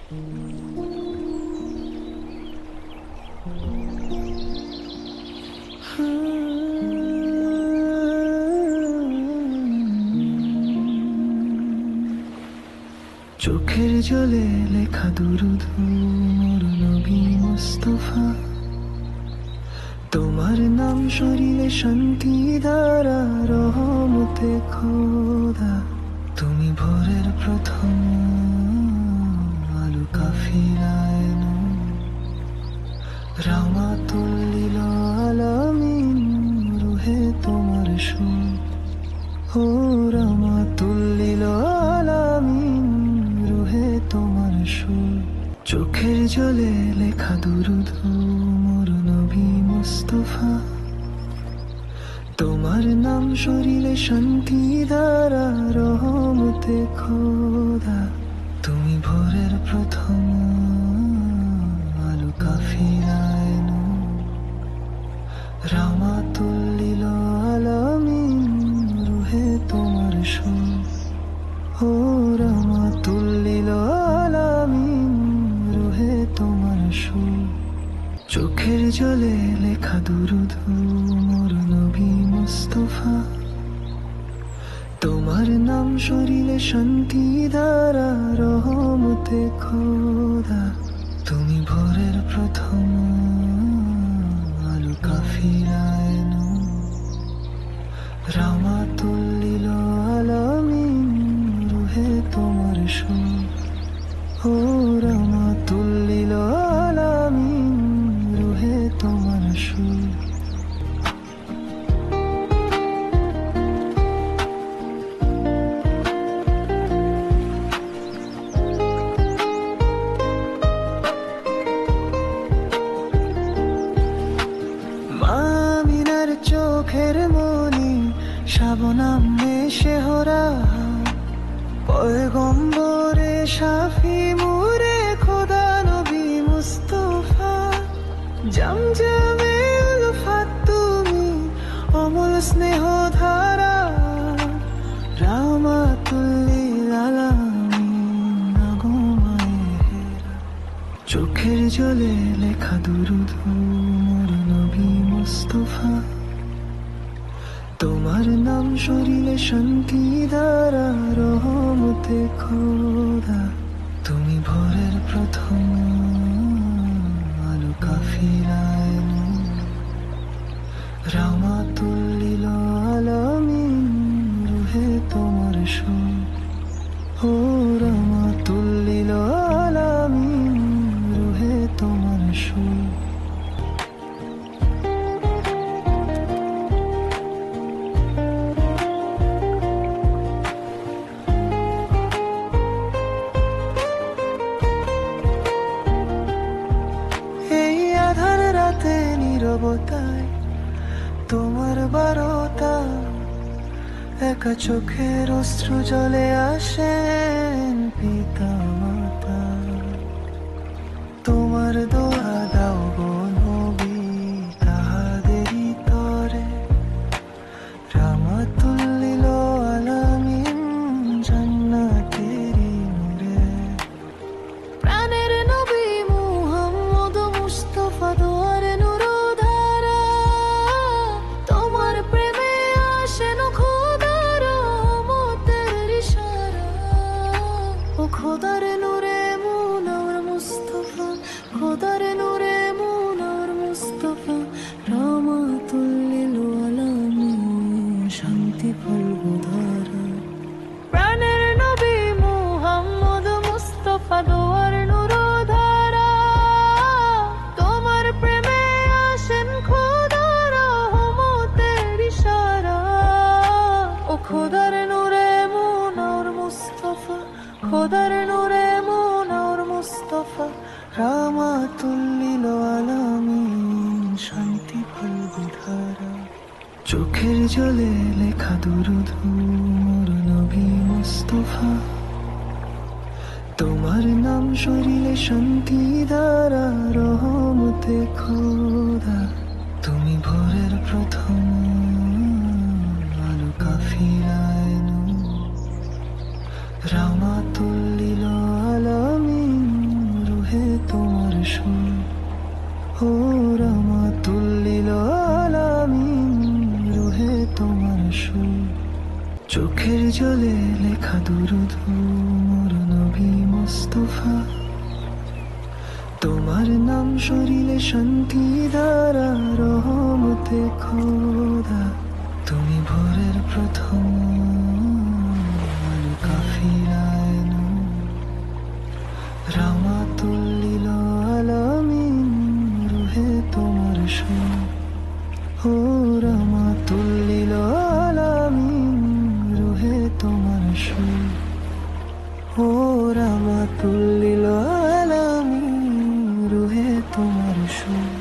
চোখের জলে লেখা দুরুদ মোর নবী মুস্তাফা, তোমার নাম শরীরে শান্তি দ্বারা রহমতে খোদা। তুমি ভোরের প্রথম আলো কাফিলায় নূর, রাহমাতুল লিল আলামিন রুহে তোমার সুর। ও রাহমাতুল লিল আলামিন রুহে তোমার সুর। চোখের জলে লেখা দুরুদ মোর নবী মুস্তাফা, তোমার নাম শরীরে শান্তি দ্বারা রহমতে খোদা। তুমি ভোরের প্রথম আলো কাফিলায় নূর, রাহমাতুল লিল আলামিন রুহে তোমার সুর। ও রাহমাতুল লিল আলামিন রুহে তোমার সুর। চোখের জলে লেখা দুরুদ মোর নবী মুস্তাফা, তোমার নাম শরীরে শান্তি দ্বারা রহমতে খোদা। তুমি ভোরের প্রথম আলো কাফিলায় নূর, রাহমাতুল লিল আলামিন রুহে তোমার সুর। ও রাহমাতুল লিল আলামিন রুহে তোমার সুর। মামিনার চোখের মনি শাবনাম শেহরা, পয়গম্বরে শাফি মুরে খোদা নবী মুস্তাফা। জমজমে উলফাত তুমি অমল স্নেহ ধারা, রাহমাতুল লিল আলামিন আগো মায়েরা। চোখের জলে লেখা দুরুদ মোর নবী মুস্তাফা, তোমার নাম শরীরে শান্তি দ্বারা রহমতে খোদা। তুমি ভোরের প্রথম আলো কাফিলায় নূর, রাহমাতুল লিল আলামিন রুহে তোমার সুর। ও রাহমাতুল লিল আলামিন রুহে তোমার সুর। নীরবতায় তোমার বারতা, একা চোখের অশ্রু জলে আসেন পিতা মাতা। তোমার দোয়া দাও গো নবী তাহাদেরই তরে, রাহমাতুল লিল আলামিন জান্নাতেরই নূরে। প্রাণের নবী মুহাম্মদ মুস্তাফা দোয়ার নূর ধারা, তোমার প্রেমে আসেন খোদার রহমতের ইশারা। ও খোদার নূরে মুনাওয়ার মুস্তাফা, খোদার নূরে মুনাওয়ার মুস্তাফা, রাহমাতুল লিল আলামিন শান্তি ফলগু ধারা। প্রাণের নবী মুহাম্মদ মুস্তাফা দোয়ার নূর ধারা, তোমার প্রেমে আসেন খোদার রহমতের ইশারা। ও খোদার নূরে মুনাওয়ার মুস্তাফা, খোদার নূরে মুনাওয়ার মুস্তাফা, রাহমাতুল লিল আলামিন শান্তি ফলগু ধারা। চোখের জলে লেখা দুরুদ মোর নবী মুস্তাফা, তোমার নাম শরীরে শান্তি দ্বারা রহমতে খোদা। তুমি ভোরের প্রথম আলো কাফিলায় নূর, রাহমাতুল লিল আলামিন সুর। ও রামাতুল্লিল আলামিন, রুহে তোমার সুর। চোখের জলে লেখা দুরূদ মোর নবী মুস্তাফা, তোমার নাম শরীরে শান্তি দ্বারা রহমতে খোদা। তুমি ভোরের প্রথম আলো কাফিলায় নূর, রামাতুল্লিল আলামিন, রুহে তোমার সুর। ও রামাতুল্লিল আলামিন, রুহে তোমার সুর। ও রামাতুল্লিল আলামিন, রুহে তোমার সুর।